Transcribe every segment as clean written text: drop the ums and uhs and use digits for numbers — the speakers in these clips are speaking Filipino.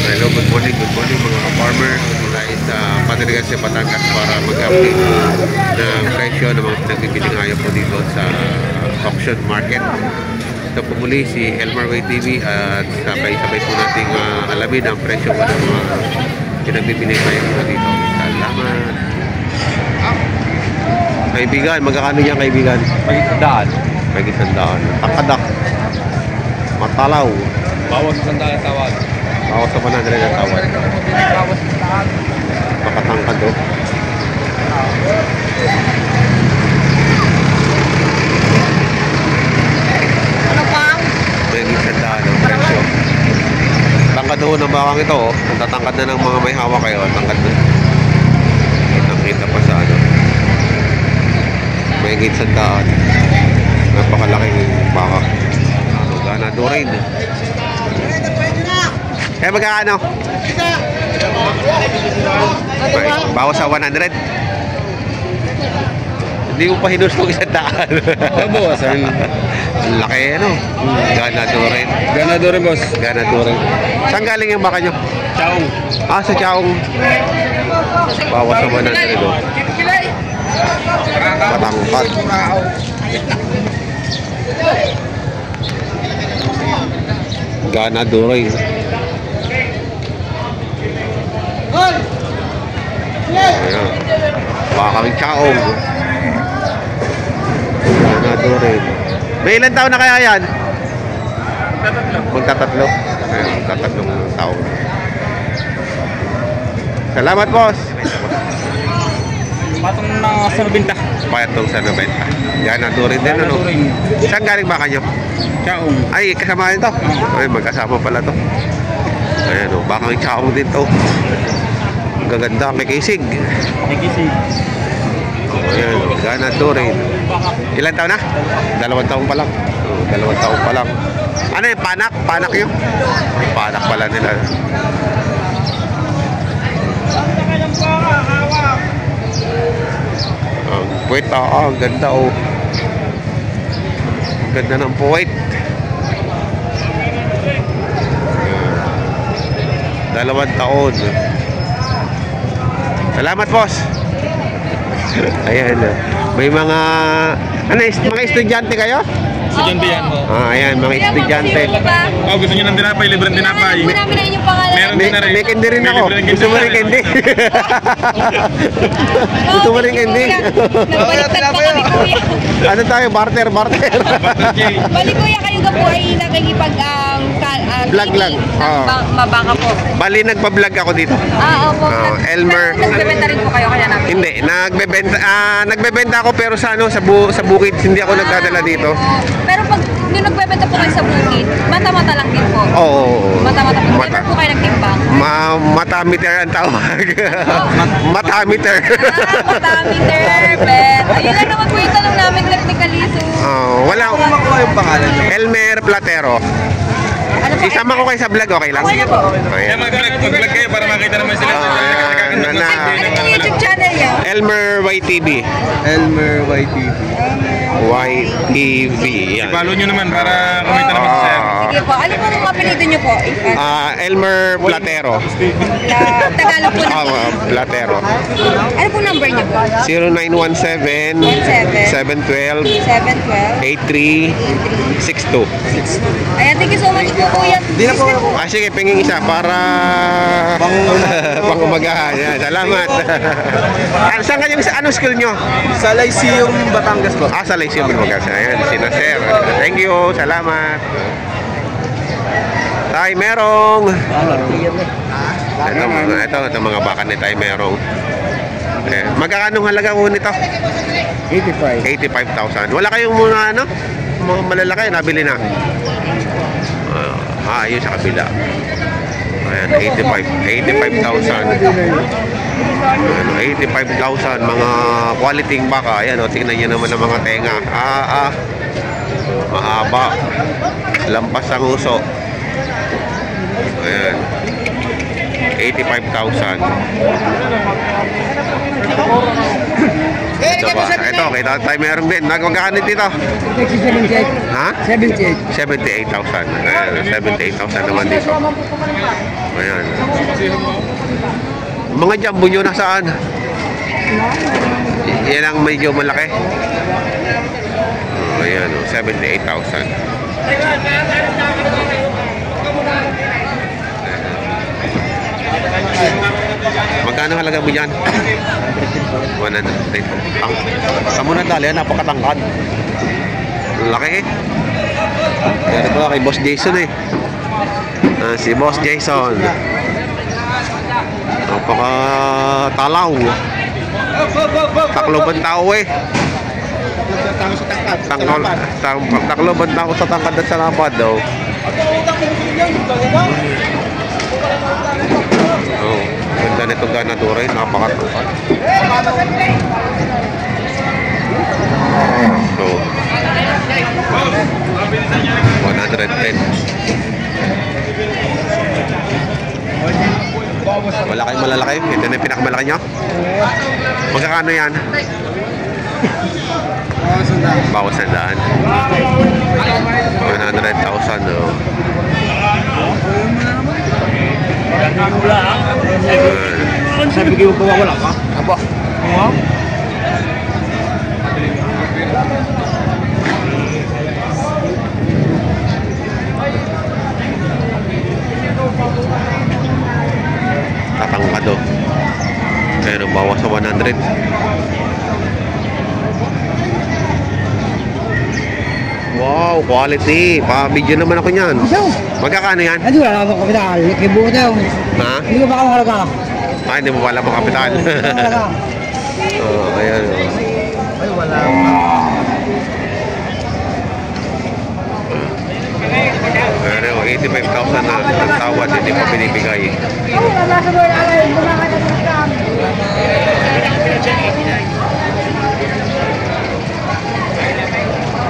Hello, good morning mga ka-farmer. Mula sa Padre Batangas para mag-update ng presyo ng mga pinagbibili ngayon po dito sa auction market. Ito po muli si Elmer Way TV at sabay-sabay po nating alamin ang presyo ng mga pinagbibili ngayon po dito. Salamat. Kaibigan, magkakano yan kaibigan? May isandaan. Takadak. Matalaw. Bawas isandaan tawad. Bawas sa 100 ang tawad. Makatangkad o. Ano pa? May isandaan ang presyo. Tangkad ho ng bakang ito o. Kung tatangkad na ng mga may hawak kayo, tangkad na. Kitang-kita pa sa ano. May isandaan. Napakalaking baka. Ganado rin. Kaya magkakano? Bawas sa 100. Hindi mo pa hinustong 100. Bawasan. Ang laki ano. Ganado rin. Ganado rin, boss. Ganado rin. Saan galing yung baka nyo? Chaong. Ah, sa Chaong. Bawas sa 100 o. Patangkat. Ganado rin. Ayan. Bakang Chaong. Ganado rin. May ilan taon na kaya yan? Magtatatlo. Ayan, magtatatlong taon. Salamat, boss. Patong na sa 90. Patong sa 90. Ganado rin din, ano? Saan galing baka nyo? Chaong. Ay, kasama ito. Ay, magkasama pala to. Ayan o, baka may Chaong din to. Ang gaganda, may kisig. Nagising. Ayan o, ganado rin. Ilan taon na? 2 taon pa lang. 2 taon pa lang. Ano yung panak? Panak yun? Panak pala nila. Ang puwet, ang ganda o. Ang ganda ng puwet. 2 taon. Salamat, boss. Ayan. May mga mga estudyante kayo? Estudyante yan. Ayan, mga estudyante. Oh, gusto nyo ng tinapay, libreng tinapay. Hindi namin na inyong pangalan. Meron din na rin. May candy rin ako. May Gusto mo rin candy? Gusto mo rin candy? Nagbaliktad pa kami, kuya. Ano tayo? Barter. Bali, kuya, kayo ka po ay nakikipag Vlog lang. mabaka po. Bali, nagpa-vlog ako dito. Opo. Elmer. Pero nagbebenta rin po kayo kaya namin. Hindi, nagbebenta ako pero sa bukid, hindi ako nagdadala dito. Pero pag yung nagbebenta po kayo sa bukid, mata-mata lang din po. Oo. Mata-mata po. Never po kayo nagtimbang. Matameter ang tawag. Matameter. Matameter, bet. Ayun lang naman po yung tanong namin, technically. So, Wala. Makuha yung pangalan nyo. Elmer Platero. ano po? Isama ko kayo sa vlog, okay lang? Okay na po. Kaya Ayan. mag-vlog kayo para makita naman sila. Ano yung YouTube channel niyo? Elmer YTV. Elmer YTV. YTV. Yan. Follow nyo naman para kumita naman sa sir. Sige po. Ano po ang apelido niyo po? Elmer Platero. Tagalog po na po. Platero. Ano pong number niyo po? 0917 712 712 8362. Ayan, thank you so much po, kuya. Di na po. Sige, pingin isa para pang-umagahan. Yan, salamat. Saan kanyang anong skill nyo? Sa Lyceum, Batangas po. Sa Lyceum Batangas. Ayan, sina sir. Thank you, salamat. Tay Merong. Ito mga baka ni Tay Merong. Magkakano halaga po nito? 85,000. Wala kayong mga mga malalaki nabili na. Ayun sa kabila. Ayan, 85,000. 85,000 mga quality baka. Ayan, tingnan niyo naman ang mga tenga. Mahaba. Lampas ang uso. Ayan. 85,000. Ito ba? Ito, kita tayo meron din. Magkakanin dito? 78. Ha? 78. 78,000. Ayan, 78,000 naman dito. Ayan. Mga jumbo nyo nasaan? Yan ang medyo malaki. Oh, ayan, 78,000. Magkano halaga mo dyan? 100. Sa muna dali, napakatangkad. Laki eh. Yan ko kay Boss Jason eh. Si Boss Jason. Napakatalaw. Takloban tao eh. Takloban tao sa tangkad at sa lapad daw. Oh, ganda nitong ganadura yun, napakatangkad. So, 110. Wala kayong malalaki? Ito na yung pinakamalaki nyo? Magkakano yan? Bawas na daan. 100,000 oh. Sabi ko ba wala ka? Apo. Tatangkado. Pero bawas sa 100. Wow, quality. Pa-video naman ako niyan. Magkakano yan? Hindi wala akong kapital. Kibuo daw. Ha? Hindi ko ba akong halaga? Ay, hindi mo pala mga kapital. Oh, ayan. Ay, wala. Pero 85,000 na ang tawad, hindi pa binibigay.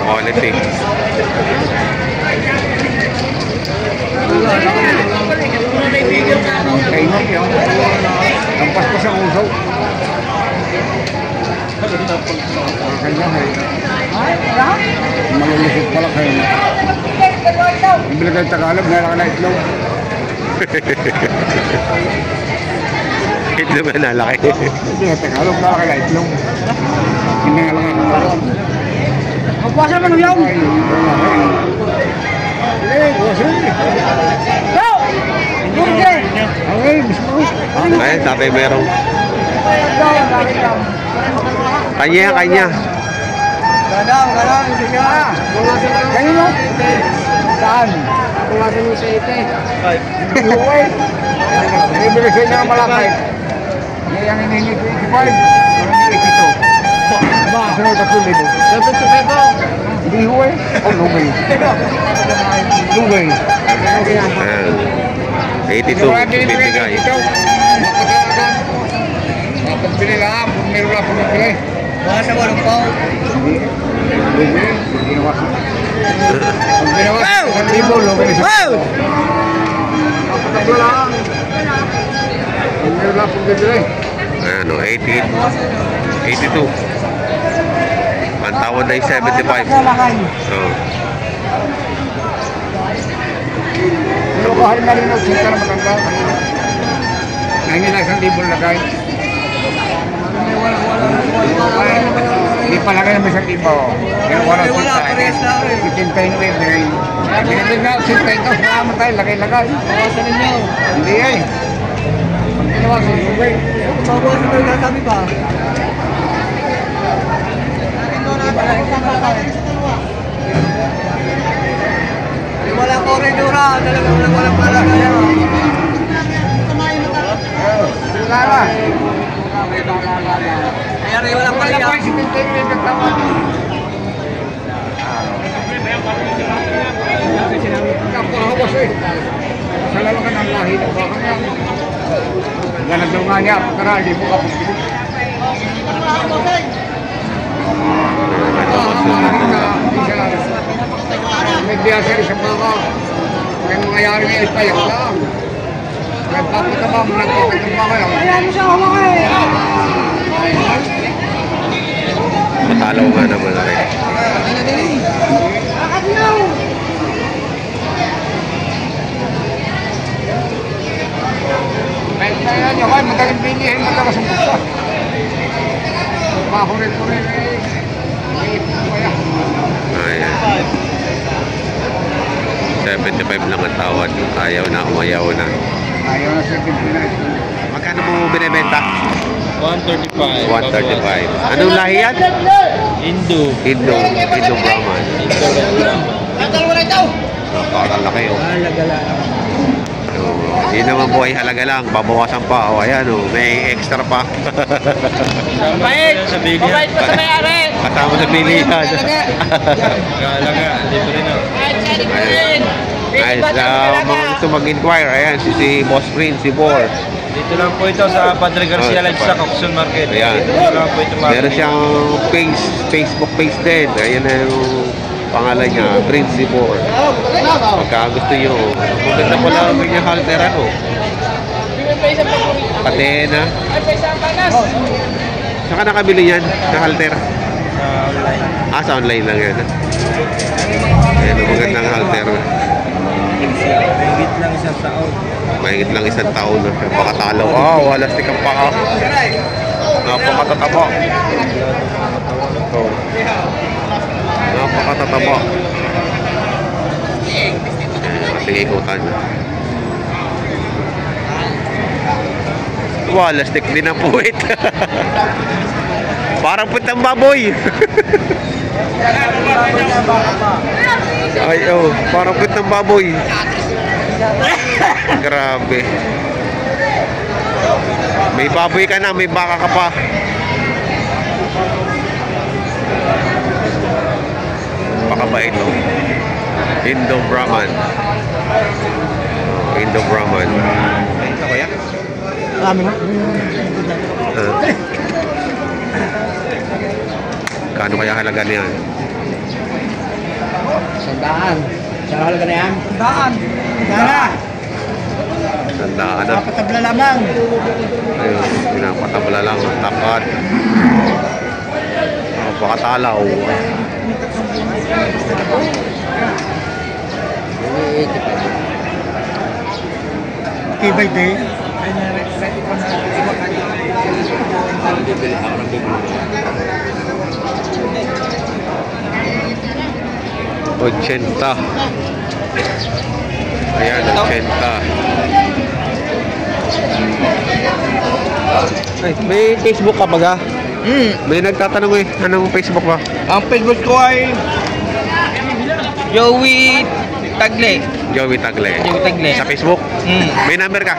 Quality. Kainok yun. Lampas ko sa usaw. Kanya malulusot pala kayo. Ibili kayo Tagalog, meron ka na itlog. Itlog na nalaki. Hindi ka Tagalog, meron ka na itlog. Hindi nga lang ako maroon. Magpasa man ng yaw. Go! Okay. Okay, mismo. Ay, tatay merong. Kanya, kanya. Galang, hindi ka. Kayo mo? Saan? Pumasan mo sa ite. Buhay. Ibili sa inyo ang malakay. Yung hinihingi ko 85. Ang 82. Ba? Sunod at tulibo. Dapat sa pepo. Hindi huway. O, lugay. Lugay. Ayan. 82, bibigay. Dapat bili lang. Kung meron lang kung bili. Baka sa walong pao. Hindi. Ginawas. Pag ginawas, 1,000, lugay sa pepo. Dapat bili lang. Kung meron lang kung bili. Ayan o, 82. Ang tawad ay 75. Oh. Lokohan na rin ang sita na matanda. Nangin na 1,000 lagay. Hindi pa lagay ng 1,000. Pero wala sita. 89. Binibig nga, sita ito. Salamat tayo, lagay-lagay. Bawasan ninyo. Hindi eh. Pag ginawa sa lugay. Bawasan mo yung sabi pa. Walang koridora, talagang walang palagay. Lala. Kaya rin walang Wala palagay. pa si Tintin yung nagtawag. Nagpahawas eh. Sa lalo ka ng lahi ng baka niya. Ganag daw nga niya. Pero hindi mo kapagpili. May biyasa rin sa baka. May mga yari niya ipayak lang. Kaya papataba mo nagpapataba lang. Matalaw nga naman na rin. Kaya niya, kaya madaling bilihin, magkakasumpot ka. Makulit-kulit eh. Ayan. 75 lang ang tawad. Ayaw na, umayaw na. Ayaw na 79. Magkano mo binibenta? 135. 135. Anong lahi yan? Indo. Indo Brahman. Napakalaki oh. Hindi naman buhay halaga lang. Babawasan pa. O ayan oh. May extra pa. Mabait! Mabait pa sa may-ari! Kasama sa pilihan. Galaga. Dito rin ako. Ay, sa mga gusto mag-inquire, ayan, si Boss Prince, si Bor. Dito lang po ito sa Padre Garcia Live sa Coxon Market. Ayan. Dito lang po ito Meron siyang Facebook page din. Ayan na yung pangalan niya, Prince si Bor. Pagka gusto nyo, maganda pala ang yung halter ano. Patena. Saan ka nakabili yan, na halter? Ah, sa online lang yan. Ayan, magandang halter. Higit lang isang taon. Mahigit lang isang taon na. Napakatalaw. Ah, walastik ang paa. Napakatataba. Oh. Napakatataba. Ating ikutan. Walastik din ang puwit. Parang putang baboy. Ay, oh, parang putang baboy. Grabe. May baboy ka na, may baka ka pa. Pakabait oh. Indo Brahman. Indo Brahman. Ito kaya? Kano kaya halaga niyan? Sandaan. Saan halaga na yan? Sandaan. Sandaan. Tandaan na. Patabla lamang. Ayun, pinapatabla lang ang tapat. Pakatalaw. Tibay day. Ochenta. Ayan, 80. Ay, may Facebook ka ba ga? May nagtatanong eh. Anong Facebook ba? Ang Facebook ko ay Joey Tagle. Joey Tagle. Joey Tagle. Sa Facebook? May number ka?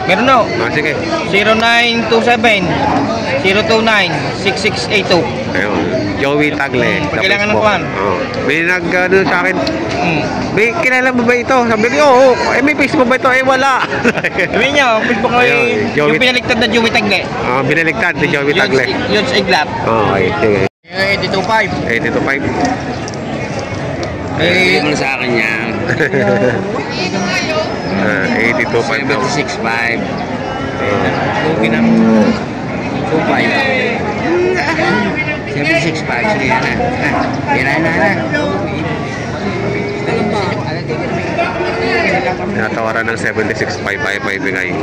Meron no? Ah, sige. 0927-029-6682. Ayun. Joey Tagle. Sa Kailangan ng Facebook. kuwan. Oh. May nag-ano sa akin. Mm. May kilala mo ba ito? Sabi ko, oo. Eh, may Facebook ba ito? Eh, wala. Sabi niyo, ang Facebook ko ay Ayun, Joey- yung pinaliktad na Joey Tagle. Ah, binaligtad si Joey Tagle. Yun sa iglat. Okay, sige. 82.5. 82.5. Eh, mo sa akin yan. 82.5 daw. 76.5. okay na. 2.5. 76.5. Sige, yan na. Yan na. Natawaran ng 76.5 ay maibigay.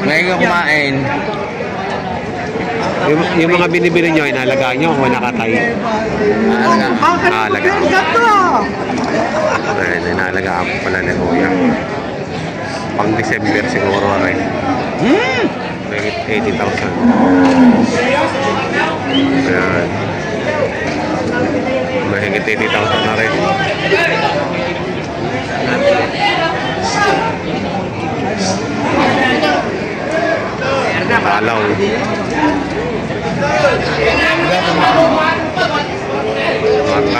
Ngayon ka kumain. Yung mga binibili nyo, inalagaan nyo o nakatay? Alaga. Ayan, inalagaan ko pala ni Kuya. Pang December siguro rin. Mahigit 80,000. Ayan. Mahigit 80,000 na rin. Alaw.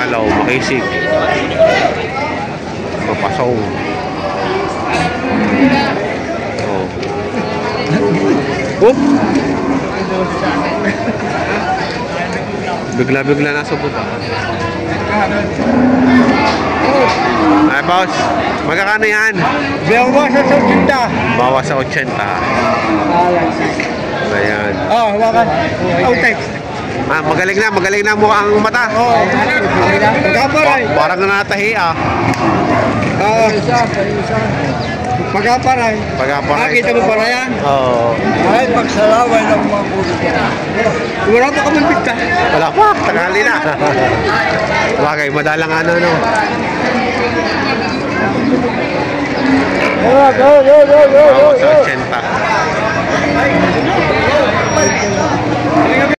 Alaw, makisig. Papasaw. Oh. Oh! Bigla-bigla na subot. Ay, boss. Magkakano yan? Bawas sa 80. Bawas sa 80. Ayan. Oh, hawakan. Outex. Magaling na mukha ang mata. Pagkaparay. Parang natahi ah. Pagkaparay. Pagkaparay. Nakita mo para yan? Oo. Ay, pagsalaway ng mga kulit yan. Wala pa ka man pita. Wala pa, tanghali na. Bagay, madalang ano, no? Go. Sa 80.